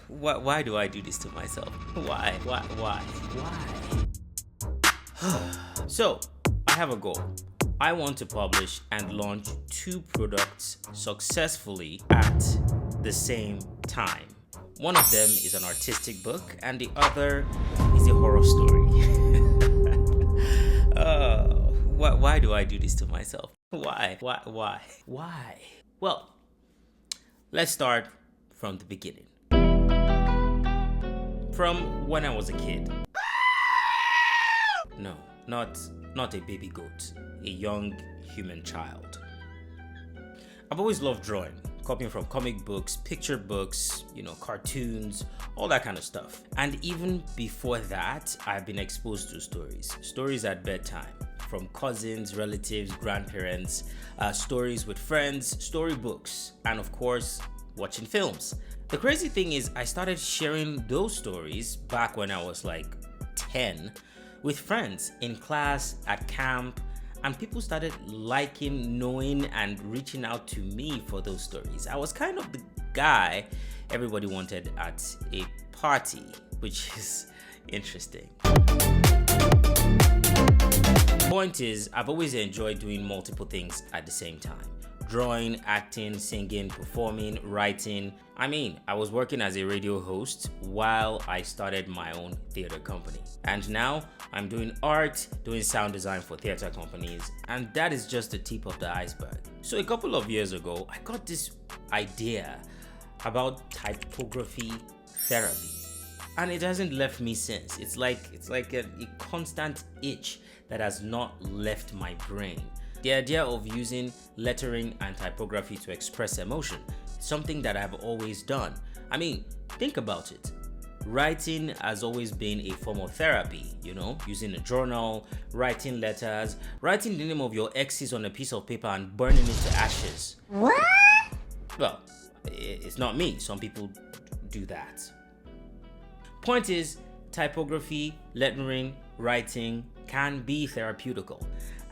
Why do I do this to myself? Why? So, I have a goal. I want to publish and launch 2 products successfully at the same time. One of them is an artistic book and the other is a horror story. Why do I do this to myself? Why? Well, let's start from the beginning. From when I was a kid. No, not a baby goat, a young human child. I've always loved drawing, copying from comic books, picture books, cartoons, all that kind of stuff. And even before that, I've been exposed to stories at bedtime, from cousins, relatives, grandparents, stories with friends, storybooks, and of course, watching films. The crazy thing is, I started sharing those stories back when I was like 10 with friends in class, at camp, and people started liking, knowing, and reaching out to me for those stories. I was kind of the guy everybody wanted at a party, which is interesting. Point is, I've always enjoyed doing multiple things at the same time. Drawing, acting, singing, performing, writing. I was working as a radio host while I started my own theater company. And now I'm doing art, doing sound design for theater companies, and that is just the tip of the iceberg. So a couple of years ago, I got this idea about typography therapy, and it hasn't left me since. It's like a constant itch that has not left my brain. The idea of using lettering and typography to express emotion, something that I've always done. Think about it. Writing has always been a form of therapy, using a journal, writing letters, writing the name of your exes on a piece of paper and burning it to ashes. What? Well, it's not me. Some people do that. Point is, typography, lettering, writing can be therapeutical.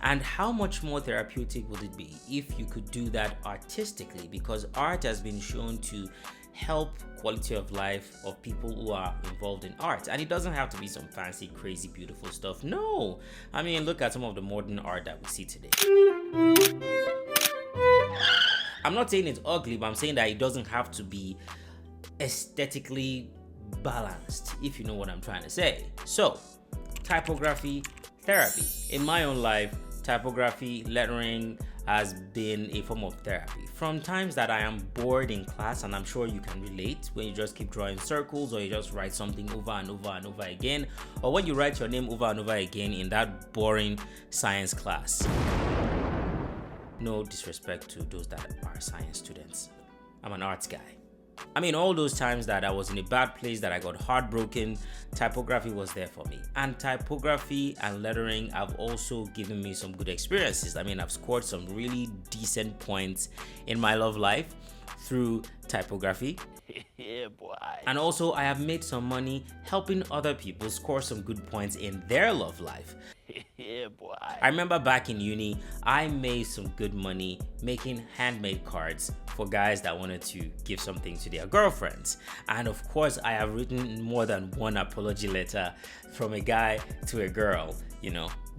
And how much more therapeutic would it be if you could do that artistically? Because art has been shown to help quality of life of people who are involved in art. And it doesn't have to be some fancy, crazy, beautiful stuff. No. Look at some of the modern art that we see today. I'm not saying it's ugly, but I'm saying that it doesn't have to be aesthetically balanced, if you know what I'm trying to say. So, typography, therapy. In my own life, typography, lettering has been a form of therapy. From times that I am bored in class, and I'm sure you can relate, when you just keep drawing circles or you just write something over and over and over again, or when you write your name over and over again in that boring science class. No disrespect to those that are science students. I'm an arts guy. All those times that I was in a bad place, that I got heartbroken, typography was there for me. And typography and lettering have also given me some good experiences. I've scored some really decent points in my love life through typography. Yeah, boy. And also, I have made some money helping other people score some good points in their love life. Yeah, boy. I remember back in uni, I made some good money making handmade cards for guys that wanted to give something to their girlfriends. And of course, I have written more than one apology letter from a guy to a girl,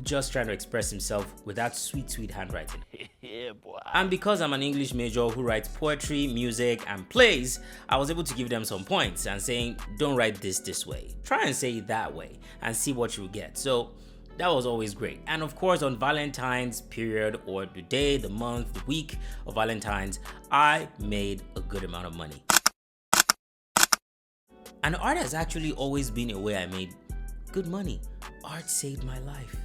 just trying to express himself with that sweet, sweet handwriting. Yeah, boy. And because I'm an English major who writes poetry, music, and plays, I was able to give them some points and saying, don't write this way. Try and say it that way and see what you get. So that was always great. And of course, on Valentine's period, or the day, the month, the week of Valentine's, I made a good amount of money. And art has actually always been a way I made good money. Art saved my life.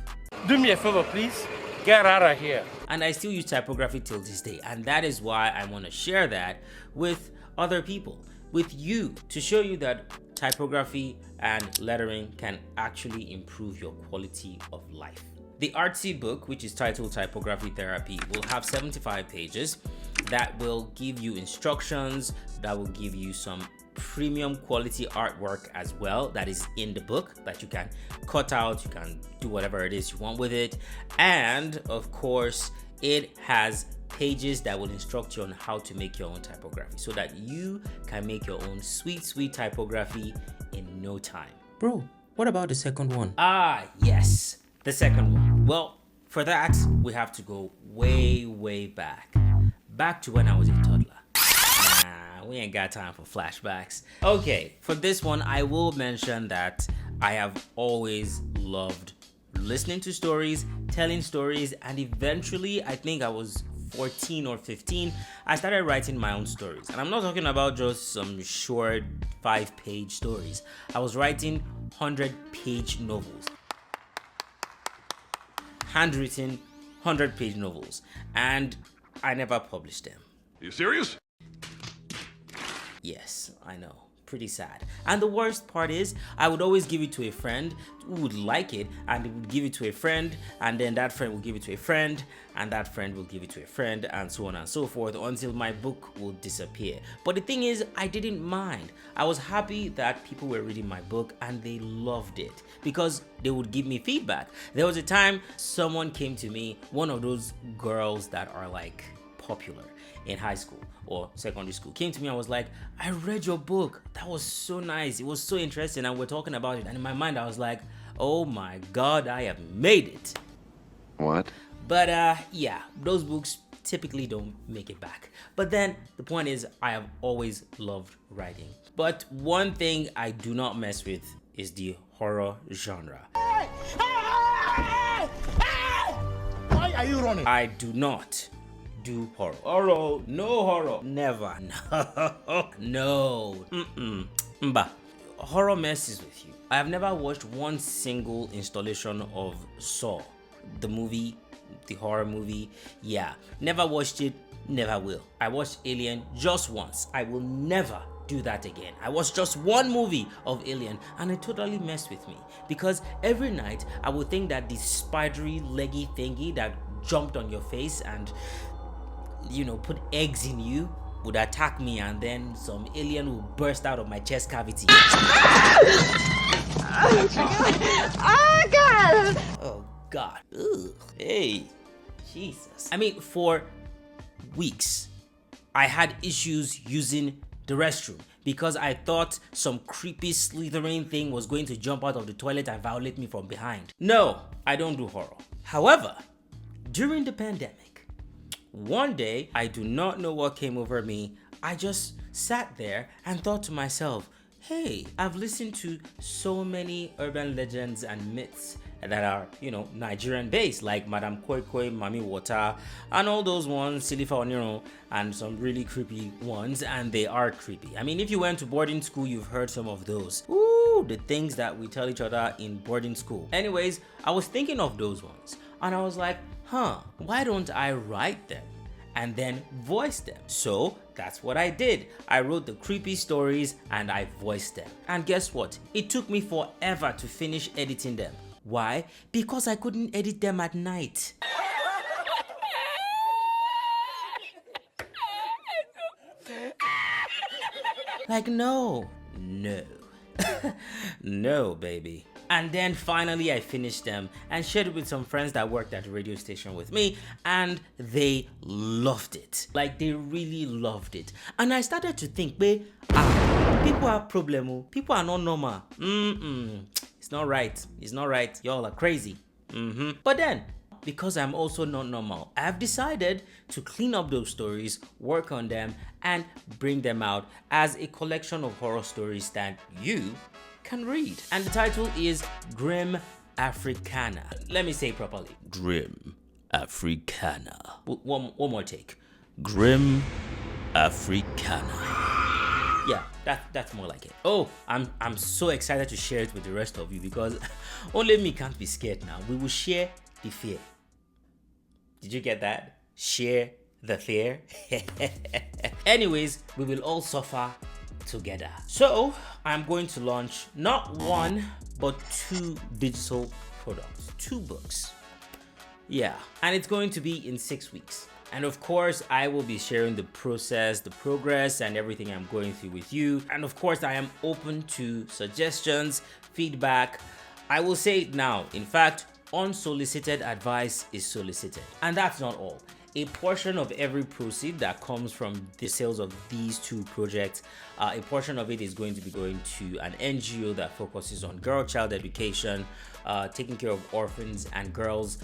Do me a favor, please. Get out of here. And I still use typography till this day. And that is why I want to share that with other people, with you, to show you that typography and lettering can actually improve your quality of life. The artsy book, which is titled Typography Therapy, will have 75 pages that will give you instructions, that will give you some premium quality artwork as well that is in the book that you can cut out, you can do whatever it is you want with it. And of course, it has pages that will instruct you on how to make your own typography so that you can make your own sweet typography in no time. Bro, what about the second one? Ah, yes, the second one. Well, for that, we have to go way back. Back to when I was a toddler. Nah, we ain't got time for flashbacks. Okay, for this one, I will mention that I have always loved listening to stories, telling stories, and eventually, I think I was 14 or 15, I started writing my own stories. And I'm not talking about just some short 5-page stories. I was writing 100-page novels. Handwritten 100-page novels. And I never published them. Are you serious? Yes, I know. Pretty sad. And the worst part is, I would always give it to a friend who would like it, and would give it to a friend, and then that friend will give it to a friend, and that friend will give it to a friend, and so on and so forth until my book will disappear. But the thing is, I didn't mind. I was happy that people were reading my book and they loved it because they would give me feedback. There was a time someone came to me, one of those girls that are like popular in high school or secondary school, came to me and was like, I read your book, that was so nice, it was so interesting, and we're talking about it, and in my mind I was like, oh my god, I have made it. What? But yeah, those books typically don't make it back. But then the point is, I have always loved writing. But one thing I do not mess with is the horror genre. Why are you running? I do not do horror. Horror, no horror, never. No. Mba. Horror messes with you. I have never watched one single installation of Saw, the movie, the horror movie. Yeah, never watched it, never will. I watched Alien just once. I will never do that again. I watched just one movie of Alien and it totally messed with me because every night I would think that this spidery leggy thingy that jumped on your face and, you know, put eggs in you would attack me, and then some alien would burst out of my chest cavity. Oh god! Oh god. Ugh. Hey, Jesus. I mean, for weeks I had issues using the restroom because I thought some creepy slithering thing was going to jump out of the toilet and violate me from behind. No, I don't do horror. However, during the pandemic, one day, I do not know what came over me. I just sat there and thought to myself, hey, I've listened to so many urban legends and myths that are, you know, Nigerian based, like Madam Koi Koi, Mami Water, and all those ones, Silifa Oniro, and some really creepy ones, and they are creepy. I mean, if you went to boarding school, you've heard some of those. Ooh, the things that we tell each other in boarding school. Anyways, I was thinking of those ones, and I was like, why don't I write them and then voice them? So that's what I did. I wrote the creepy stories and I voiced them. And guess what? It took me forever to finish editing them. Why? Because I couldn't edit them at night. Like, no. No, baby. And then finally I finished them and shared it with some friends that worked at the radio station with me, and they loved it. Like, they really loved it. And I started to think, people have problem. People are not normal. It's not right. It's not right. Y'all are crazy. But then, because I'm also not normal, I have decided to clean up those stories, work on them, and bring them out as a collection of horror stories that you can read. And the title is Grim Africana. Let me say it properly. Grim Africana. One more take. Grim Africana. Yeah, that's more like it. Oh, I'm so excited to share it with the rest of you because only me can't be scared now. We will share the fear. Did you get that? Share the fear. Anyways, we will all suffer together. So I'm going to launch not one but 2 digital products, 2 books. Yeah, and it's going to be in 6 weeks. And of course, I will be sharing the process, the progress, and everything I'm going through with you. And of course, I am open to suggestions, feedback. I will say it now. In fact, unsolicited advice is solicited. And that's not all. a portion of every proceed that comes from the sales of these two projects, a portion of it is going to be going to an NGO that focuses on girl-child education, taking care of orphans and girls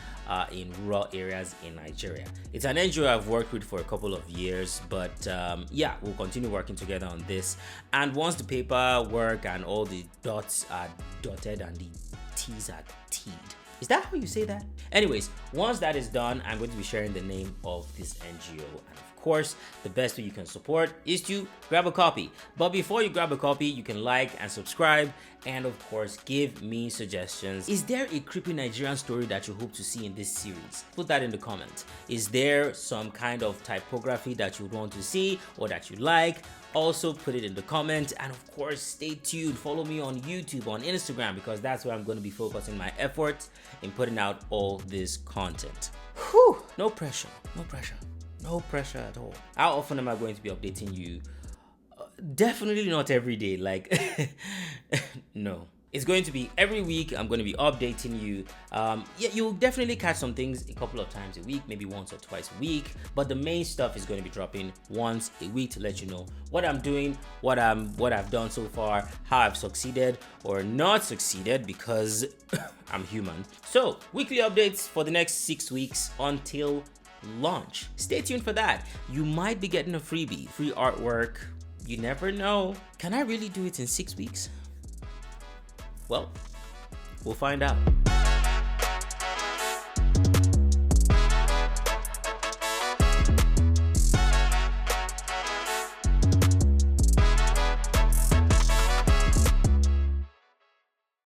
in rural areas in Nigeria. It's an NGO I've worked with for a couple of years, but yeah, we'll continue working together on this. And once the paperwork and all the dots are dotted and the T's are T'd, is that how you say that? Anyways, once that is done, I'm going to be sharing the name of this NGO. And of course, the best way you can support is to grab a copy. But before you grab a copy, you can like and subscribe, and of course, give me suggestions. Is there a creepy Nigerian story that you hope to see in this series? Put that in the comments. Is there some kind of typography that you would want to see or that you like? Also put it in the comments, and of course stay tuned. Follow me on YouTube, on Instagram, because that's where I'm going to be focusing my efforts in putting out all this content. Whew, no pressure at all. How often am I going to be updating you? Definitely not every day, like no. It's going to be every week. I'm going to be updating you. Yeah, you'll definitely catch some things a couple of times a week, maybe once or twice a week. But the main stuff is going to be dropping once a week to let you know what I'm doing, what I've done so far, how I've succeeded or not succeeded, because I'm human. So weekly updates for the next 6 weeks until launch. Stay tuned for that. You might be getting a freebie, free artwork. You never know. Can I really do it in 6 weeks? Well, we'll find out.